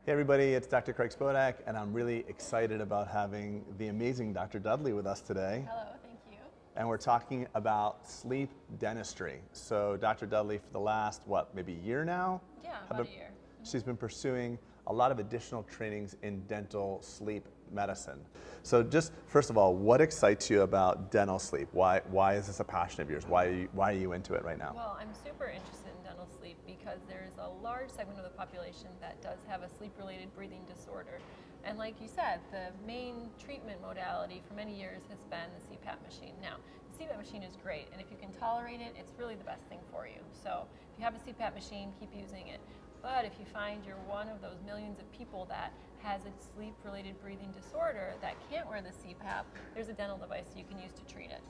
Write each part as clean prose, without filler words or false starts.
Hey everybody, it's Dr. Craig Spodak, and I'm really excited about having the amazing Dr. Dudley with us today. Hello, thank you. And we're talking about sleep dentistry. So Dr. Dudley, for the last, maybe year now? Yeah, about a year. She's been pursuing a lot of additional trainings in dental sleep medicine. So just, first of all, what excites you about dental sleep? Why is this a passion of yours? Why are you into it right now? Well, I'm super interested in dental sleep because there's a large segment of the population that does have a sleep-related breathing disorder. And like you said, the main treatment modality for many years has been the CPAP machine. Now, the CPAP machine is great, and if you can tolerate it, it's really the best thing for you. So if you have a CPAP machine, keep using it. But if you find you're one of those millions of people that has a sleep-related breathing disorder that can't wear the CPAP, there's a dental device you can use to treat it.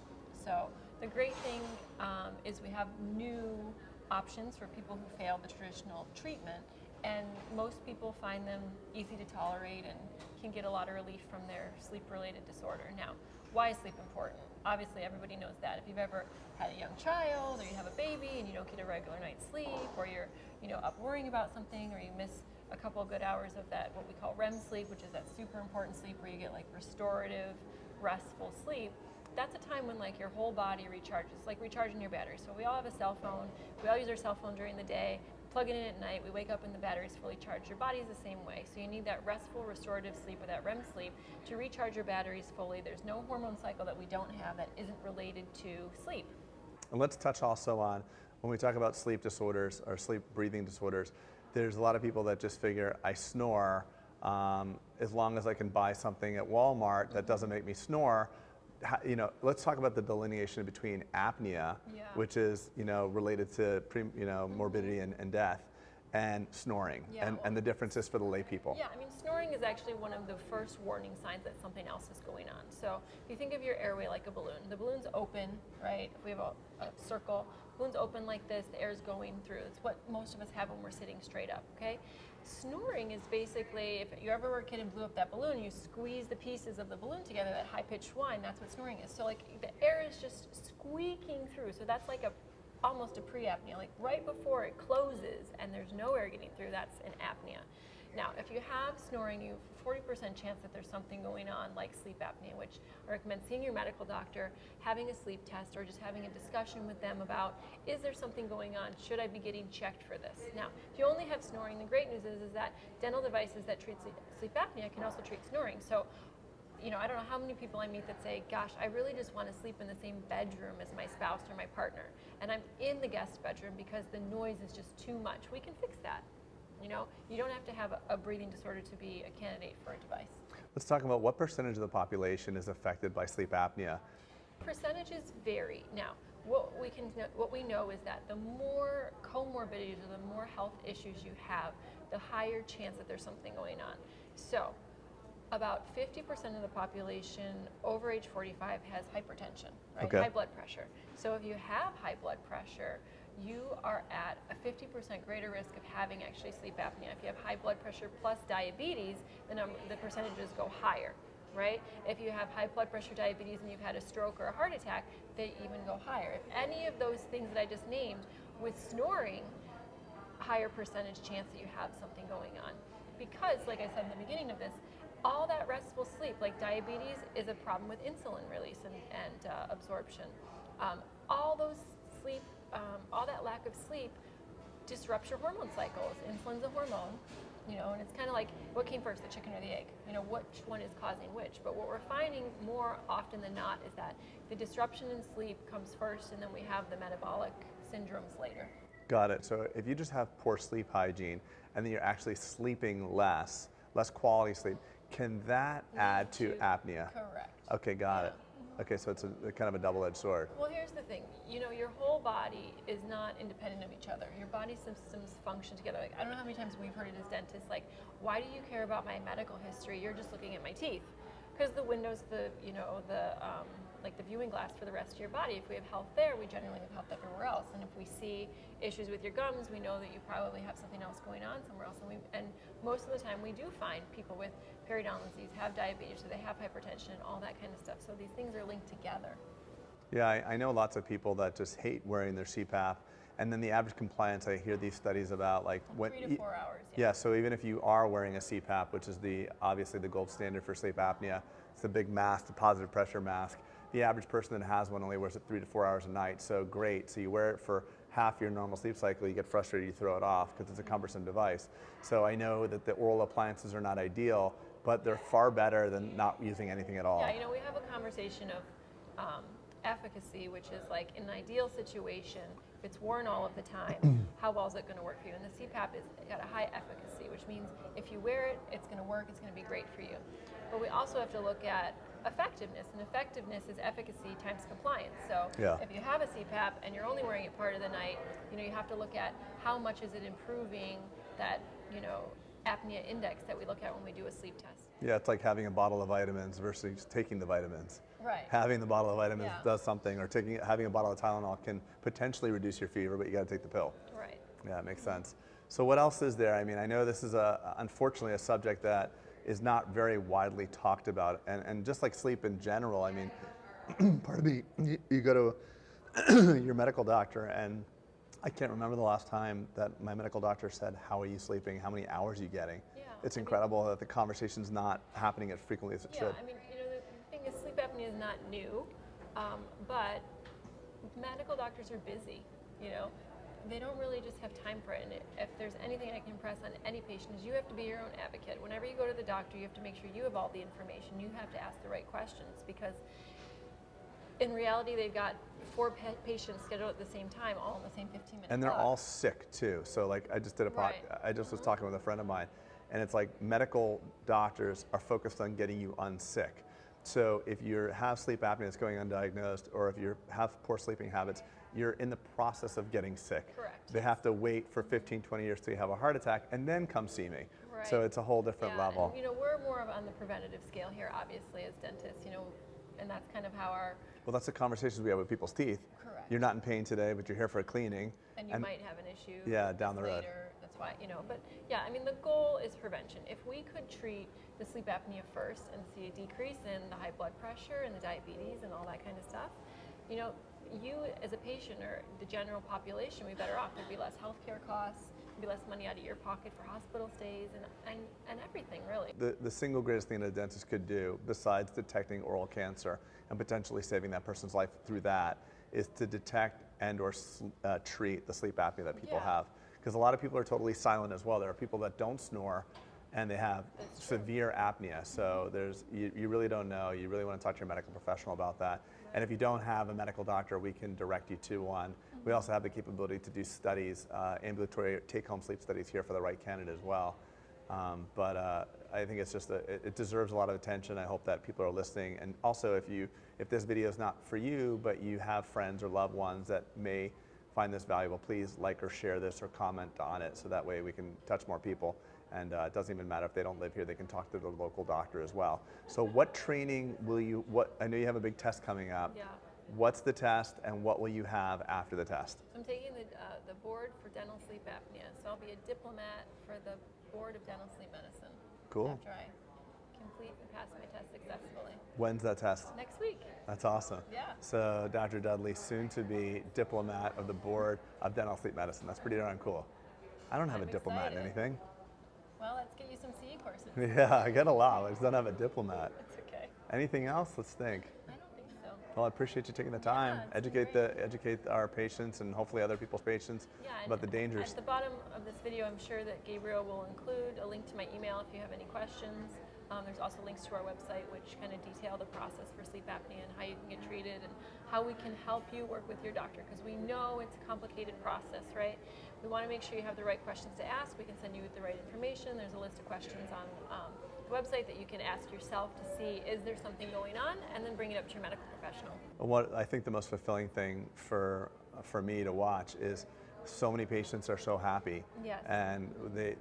So the great thing is we have new options for people who fail the traditional treatment, and most people find them easy to tolerate and can get a lot of relief from their sleep-related disorder. Now, why is sleep important? Obviously, everybody knows that. If you've ever had a young child, or you have a baby and you don't get a regular night's sleep, or you're up worrying about something, or you miss a couple of good hours of that, what we call REM sleep, which is that super important sleep where you get like restorative, restful sleep, that's a time when like your whole body recharges, like recharging your battery. So we all have a cell phone. We all use our cell phone during the day. Plug it in at night, we wake up and the battery's fully charged. Your body's the same way. So you need that restful, restorative sleep, or that REM sleep, to recharge your batteries fully. There's no hormone cycle that we don't have that isn't related to sleep. And let's touch also on, when we talk about sleep disorders or sleep breathing disorders, there's a lot of people that just figure, I snore, as long as I can buy something at Walmart that doesn't make me snore. Let's talk about the delineation between apnea, which is related to morbidity and death, and snoring, and the differences for the lay people. Yeah, I mean, snoring is actually one of the first warning signs that something else is going on. So if you think of your airway like a balloon, the balloon's open, right? If we have a circle, balloon's open like this, the air's going through. It's what most of us have when we're sitting straight up, okay? Snoring is basically, if you ever were a kid and blew up that balloon, you squeeze the pieces of the balloon together, that high-pitched whine, that's what snoring is. So like the air is just squeaking through. So that's like almost a pre-apnea, like right before it closes and there's no air getting through, that's an apnea. Now, if you have snoring, you have a 40% chance that there's something going on like sleep apnea, which I recommend seeing your medical doctor, having a sleep test, or just having a discussion with them about, is there something going on? Should I be getting checked for this? Now, if you only have snoring, the great news is that dental devices that treat sleep apnea can also treat snoring. So, I don't know how many people I meet that say, gosh, I really just want to sleep in the same bedroom as my spouse or my partner, and I'm in the guest bedroom because the noise is just too much. We can fix that. You don't have to have a breathing disorder to be a candidate for a device. Let's talk about what percentage of the population is affected by sleep apnea. Percentages vary. Now, what we know is that the more comorbidities or the more health issues you have, the higher chance that there's something going on. So, about 50% of the population over age 45 has hypertension, right? Okay. High blood pressure. So if you have high blood pressure, you are at a 50% greater risk of having actually sleep apnea. If you have high blood pressure plus diabetes, the percentages go higher, right? If you have high blood pressure, diabetes, and you've had a stroke or a heart attack, they even go higher. If any of those things that I just named, with snoring, higher percentage chance that you have something going on. Because, like I said in the beginning of this, all that restful sleep, like diabetes, is a problem with insulin release and absorption. All that lack of sleep disrupts your hormone cycles. Insulin's a hormone, and it's kind of like, what came first, the chicken or the egg? Which one is causing which? But what we're finding more often than not is that the disruption in sleep comes first, and then we have the metabolic syndromes later. Got it. So if you just have poor sleep hygiene, and then you're actually sleeping less quality sleep, can that add to apnea? Correct. Okay, got it. Okay, so it's a kind of a double-edged sword. Well, here's the thing. Your whole body is not independent of each other. Your body systems function together. Like, I don't know how many times we've heard it as dentists, like, why do you care about my medical history? You're just looking at my teeth. Because the window's like the viewing glass for the rest of your body. If we have health there, we generally have health everywhere else. And if we see issues with your gums, we know that you probably have something else going on somewhere else. And most of the time, we do find people with periodontal disease have diabetes, or they have hypertension, and all that kind of stuff. So these things are linked together. Yeah, I know lots of people that just hate wearing their CPAP, And then the average compliance, I hear these studies about like 3 to 4 hours. yeah, so even if you are wearing a CPAP, which is obviously the gold standard for sleep apnea, it's the big mask, the positive pressure mask. The average person that has one only wears it 3 to 4 hours a night, so great. So you wear it for half your normal sleep cycle, you get frustrated, you throw it off because it's a cumbersome device. So I know that the oral appliances are not ideal, but they're far better than not using anything at all. Yeah, you know, we have a conversation of efficacy, which is like in an ideal situation, if it's worn all of the time, how well is it going to work for you? And the CPAP is got a high efficacy, which means if you wear it, it's going to work, it's going to be great for you. But we also have to look at effectiveness, and effectiveness is efficacy times compliance. So if you have a CPAP and you're only wearing it part of the night, you know, you have to look at how much is it improving that, you know, apnea index that we look at when we do a sleep test. Yeah, it's like having a bottle of vitamins versus taking the vitamins. Right. Having the bottle of vitamins does something, or having a bottle of Tylenol can potentially reduce your fever, but you got to take the pill. Right. Yeah, it makes sense. So what else is there? I mean, I know this is unfortunately a subject that is not very widely talked about, and just like sleep in general, I mean, pardon me, you go to your medical doctor, and I can't remember the last time that my medical doctor said, how are you sleeping? How many hours are you getting? Yeah, it's incredible that the conversation's not happening as frequently as it should. I mean, you know, the thing is sleep apnea is not new, but medical doctors are busy, you know. They don't really just have time for it. And if there's anything I can impress on any patient is you have to be your own advocate. Whenever you go to the doctor, you have to make sure you have all the information. You have to ask the right questions, because in reality, they've got 4 patients scheduled at the same time, all in the same 15-minute And they're block. all sick too. So like I just did I just was talking with a friend of mine, and it's like medical doctors are focused on getting you unsick. So if you have sleep apnea that's going undiagnosed, or if you have poor sleeping habits, you're in the process of getting sick. Correct. They have to wait for 15, 20 years till you have a heart attack and then come see me. Right. So it's a whole different level. And, you know, we're more of on the preventative scale here, obviously, as dentists, you know, and that's kind of how our... Well, that's the conversations we have with people's teeth. Correct. You're not in pain today, but you're here for a cleaning. And you might have an issue down the road. later. That's why, you know, but yeah, I mean, the goal is prevention. If we could treat the sleep apnea first and see a decrease in the high blood pressure and the diabetes and all that kind of stuff, you know, you as a patient or the general population would be better off. There'd be less healthcare costs, there'd be less money out of your pocket for hospital stays and everything, really. The single greatest thing that a dentist could do, besides detecting oral cancer and potentially saving that person's life through that, is to detect and or treat the sleep apnea that people have. Because a lot of people are totally silent as well. There are people that don't snore and they have severe apnea. So you really don't know. You really want to talk to your medical professional about that. And if you don't have a medical doctor, we can direct you to one. We also have the capability to do studies, ambulatory take-home sleep studies here for the right candidate as well. I think it's just it deserves a lot of attention. I hope that people are listening. And also, if this video is not for you, but you have friends or loved ones that may find this valuable, please like or share this or comment on it, so that way we can touch more people. And it doesn't even matter if they don't live here; they can talk to their local doctor as well. So, what training will you? I know you have a big test coming up. Yeah. What's the test, and what will you have after the test? I'm taking the board for dental sleep apnea, so I'll be a diplomat for the board of dental sleep medicine. Cool. After I complete and pass my test successfully. When's that test? Next week. That's awesome. Yeah. So Dr. Dudley, soon to be diplomat of the board of dental sleep medicine. That's pretty darn cool. I don't have I'm a diplomat in excited. anything. Well, let's get you some CE courses. Yeah, I get a lot. I just don't have a diplomat. It's okay. Anything else? Let's think. I don't think so. Well, I appreciate you taking the time. Yeah, it's been Educate our patients and hopefully other people's patients about the dangers. At the bottom of this video, I'm sure that Gabriel will include a link to my email if you have any questions. There's also links to our website which kind of detail the process for sleep apnea and how you can get treated and how we can help you work with your doctor, because we know it's a complicated process, right? We want to make sure you have the right questions to ask. We can send you with the right information. There's a list of questions on the website that you can ask yourself to see, is there something going on, and then bring it up to your medical professional. What I think the most fulfilling thing for me to watch is so many patients are so happy. Yes. And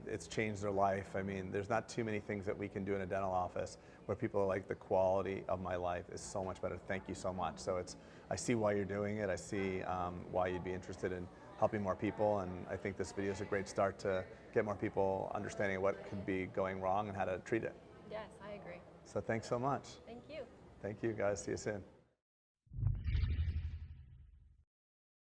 it's changed their life. I mean, there's not too many things that we can do in a dental office where people are like, the quality of my life is so much better. Thank you so much. So I see why you're doing it. I see why you'd be interested in helping more people. And I think this video is a great start to get more people understanding what could be going wrong and how to treat it. Yes, I agree. So thanks so much. Thank you. Thank you, guys. See you soon.